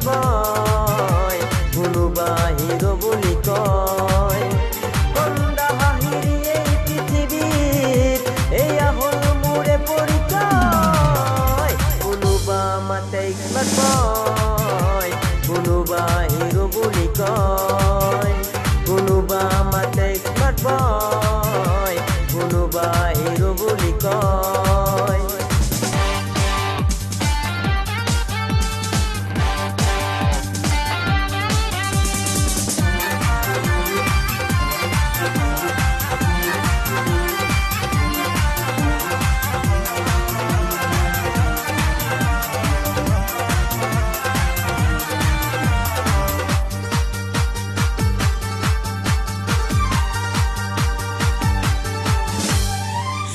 কয় কোনোবা হিৰো বুলি কয় কন্দা হাঁহিৰি এই পৃথিৱীত এয়া হ'ল মোৰে পৰিচয় কোনোবা মাতে স্মাৰ্ট বয় কোনোবা হিৰো বুলি কয় কোনোবা মাতে স্মাৰ্ট বয় কোনোবা হিৰো বুলি কয়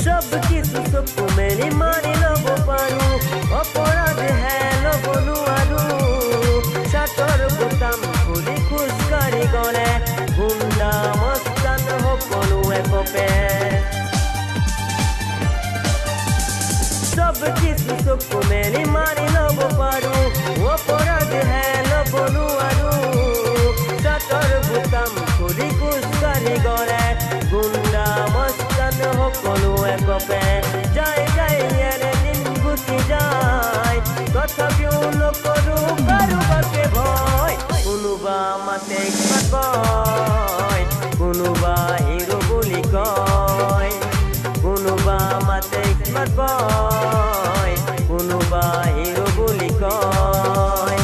सब কিছু চকু মেলি মানি ল'ব পাৰোঁ অপৰাধ হে ল'ব নোৱাৰোঁ চাটৰ বুটাম খুলি খোজকাঢ়ি গ'লে গুণ্ডা মস্তান সকলোৱে কপে सब কিছু চকু মেলি মানি ল'ব পাৰোঁ অপৰাধ হে ল'ব নোৱাৰোঁ চাটৰ বুটাম খুলি খোজকাঢ়ি গ'লে গুণ্ডা মস্তান সকলোৱে কপে যায় যায় এনে দিন গুচি যায় তথাপিও নকৰোঁ কাৰোবাকে ভয় কোনোবা মাতে স্মাৰ্ট বয় কোনোবা হিৰো বুলি কয় কোনোবা মাতে স্মাৰ্ট বয় কোনোবা হিৰো বুলি কয়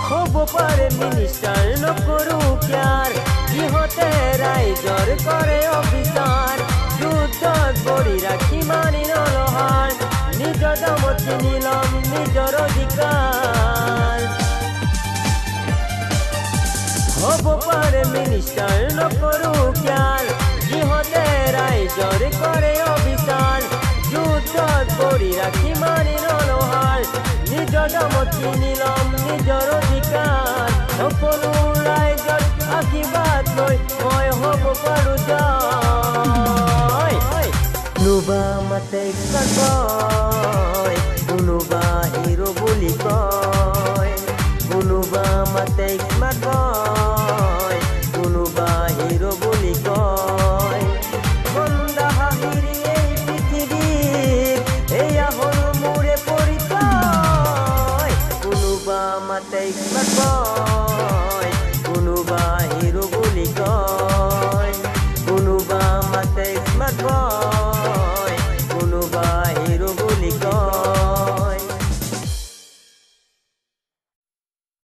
হ'ব পাৰে মিনিষ্টাৰ নকৰোঁ প্যাৰ ইহঁতে ৰাইজৰ কৰে অবিচাৰ যুদ্ধত বৰি ৰাখি মানি নলহাৰ নিজৰ দামত কিনি ল'ম নিজৰ অধিকাৰ হ'ব পাৰে মিনিষ্টাৰ নকৰোঁ প্যাৰ ইহঁতে ৰাইজৰ কৰে অবিচাৰ যুদ্ধত বৰি ৰাখি মানি নলহাৰ নিজৰ দামত কিনি ল'ম নিজৰ অধিকাৰ সকলো ৰাইজৰ আশীৰ্বাদ লৈ মই হ'ব পাৰোঁ জয় কোনোবা মাতে স্মাৰ্ট বয় কোনোবা হিৰো বুলি কয়